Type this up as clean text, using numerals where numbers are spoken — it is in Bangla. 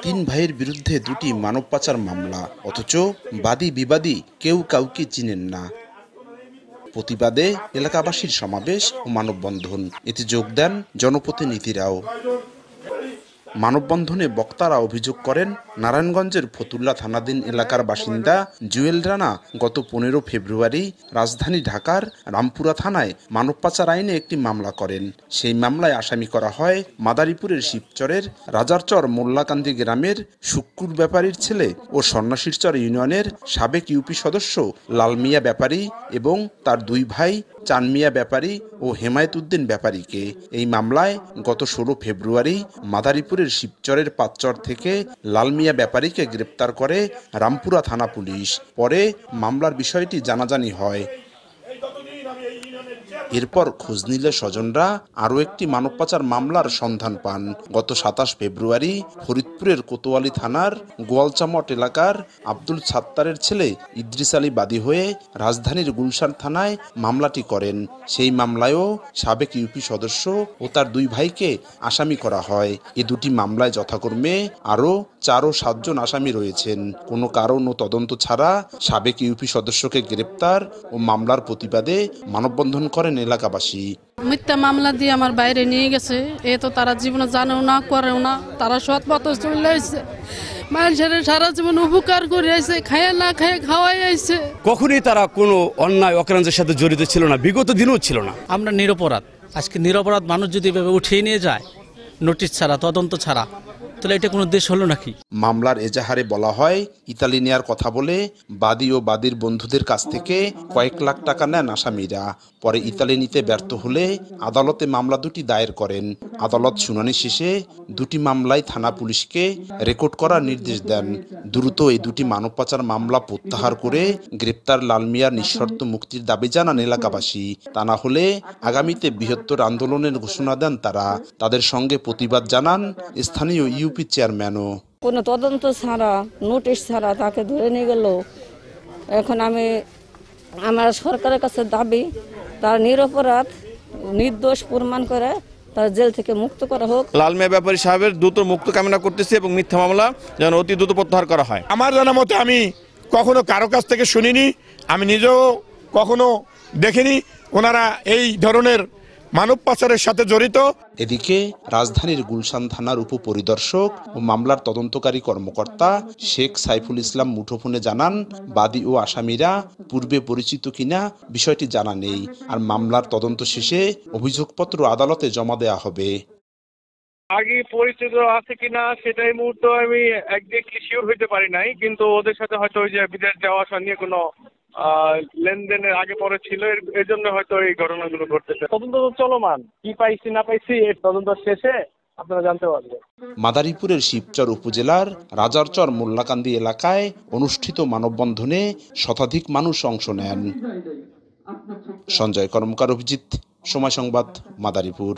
তিন ভাইয়ের বিরুদ্ধে দুটি মানব পাচার মামলা, অথচ বাদী বিবাদী কেউ কাউকে চিনেন না। প্রতিবাদে এলাকাবাসীর সমাবেশ ও মানববন্ধন, এতে যোগ দেন জনপ্রতিনিধিরাও। মানববন্ধনে বক্তারা অভিযোগ করেন, নারায়ণগঞ্জের ফতুল্লা থানাধীন এলাকার বাসিন্দা জুয়েল রানা গত 15 ফেব্রুয়ারি রাজধানী ঢাকার রামপুরা থানায় মানব পাচার আইনে একটি মামলা করেন। সেই মামলায় আসামি করা হয় মাদারীপুরের শিবচরের রাজারচর মোল্লাকান্দি গ্রামের শুক্কুর ব্যাপারীর ছেলে ও সন্ন্যাসীরচর ইউনিয়নের সাবেক ইউপি সদস্য লাল মিয়া ব্যাপারী এবং তার দুই ভাই চান মিয়া ব্যাপারী ও হেমায়েত উদ্দিন ব্যাপারীকে। এই মামলায় গত 16 ফেব্রুয়ারি মাদারীপুরের শিবচরের পাঁচচর থেকে লাল মিয়া ব্যাপারীকে গ্রেপ্তার করে রামপুরা থানা পুলিশ। পরে মামলার বিষয়টি জানাজানি হয়। এরপর খোঁজ নিলে স্বজনরা আরও একটি মানব পাচার মামলার সন্ধান পান। গত 27 ফেব্রুয়ারি ফরিদপুরের কোতোয়ালি থানার গোয়ালচামট এলাকার আব্দুল সাত্তারের ছেলে ইদ্রিস আলী বাদী হয়ে রাজধানীর গুলশান থানায় মামলাটি করেন। সেই মামলায়ও সাবেক ইউপি সদস্য ও তার দুই ভাইকে আসামি করা হয়। এ দুটি মামলায় যথাক্রমে আরও 4 ও 7 জন আসামি রয়েছেন। কোনো কারণ ও তদন্ত ছাড়া সাবেক ইউপি সদস্যকে গ্রেপ্তার ও মামলার প্রতিবাদে মানববন্ধন করেন এলাকাবাসী। মিথ্যা মামলা দিয়ে আমার বাইরে নিয়ে গেছে, এ তো তারা জীবনে জানেও না, করেও না। তারা সৎ পথ চলে আসছে, মানুষের সারা জীবন উপকার করে আসছে, খায় না খায় খাওয়াই আসছে। কখনই তারা কোনো অন্যায় অকারেন্সের সাথে জড়িত ছিল না, বিগত দিনেও ছিল না। আমরা নিরপরাধ। আজকে নিরপরাধ মানুষ যদি এভাবে উঠিয়ে নিয়ে যায় নোটিশ ছাড়া, তদন্ত ছাড়া, তাহলে এটা কোনো দেশ হলো নাকি? মামলার এজাহারে বলা হয়, ইতালি নেয়ার কথা বলে বাদী ও বাদীর বন্ধুদের কাছ থেকে কয়েক লাখ টাকা নেন আসামিরা। পরে ইতালি নিতে ব্যর্থ হলে আদালতে মামলা দুটি দায়ের করেন। আদালত শুনানি শেষে দুটি মামলায় থানা পুলিশকে রেকর্ড করার নির্দেশ দেন। দ্রুত এই দুটি মানব পাচার মামলা প্রত্যাহার করে গ্রেপ্তার লাল মিয়ার নিঃশর্ত মুক্তির দাবি জানান এলাকাবাসী। তা না হলে আগামীতে বৃহত্তর আন্দোলনের ঘোষণা দেন তারা। তাদের সঙ্গে প্রতিবাদ জানান স্থানীয় ইউপি চেয়ারম্যানও। কোনো তদন্ত ছাড়া, নোটিশ ছাড়া তাকে ধরে নিয়ে গেল। এখন আমার সরকারের কাছে দাবি, তার নিরপরাধ নির্দোষ প্রমাণ করে তার জেল থেকে মুক্ত করা হোক। লাল মিয়া ব্যাপারী সাহেবের দ্রুত মুক্ত কামনা করতেছি এবং মিথ্যা মামলা যেন অতি দ্রুত প্রত্যাহার করা হয়। আমার জানা মতে আমি কখনো কারো কাছ থেকে শুনিনি, আমি নিজেও কখনো দেখিনি ওনারা এই ধরনের মানব পাচারের সাথে জড়িত। এদিকে রাজধানীর গুলশান থানার উপপরিদর্শক ও মামলার তদন্তকারী কর্মকর্তা শেখ সাইফুল ইসলাম মুঠোফোনে জানান, বাদী ও আসামিরা পূর্বে পরিচিত কিনা বিষয়টি জানা নেই। আর মামলার তদন্ত শেষে অভিযোগপত্র আদালতে জমা দেওয়া হবে। আগে পরিচিত আছে কিনা সেটা এই মুহূর্তে আমি একদিকে শিওর হইতে পারি নাই, কিন্তু ওদের সাথে হয়তো ওই যে বিদেশ যাওয়া আসা নিয়ে কোনো লেনদেনের আগে পরে ছিল, এর জন্য হয়তো এই ঘটনাগুলো ঘটতেছে। তদন্ত চলমান, কি পাইছি না পাইছি এর তদন্ত শেষে আপনারা জানতে পারবেন। মাদারীপুরের শিবচর উপজেলার রাজারচর মোল্লাকান্দি এলাকায় অনুষ্ঠিত মানববন্ধনে শতাধিক মানুষ অংশ নেন। সঞ্জয় কর্মকার, অভিজিৎ, সময় সংবাদ, মাদারীপুর।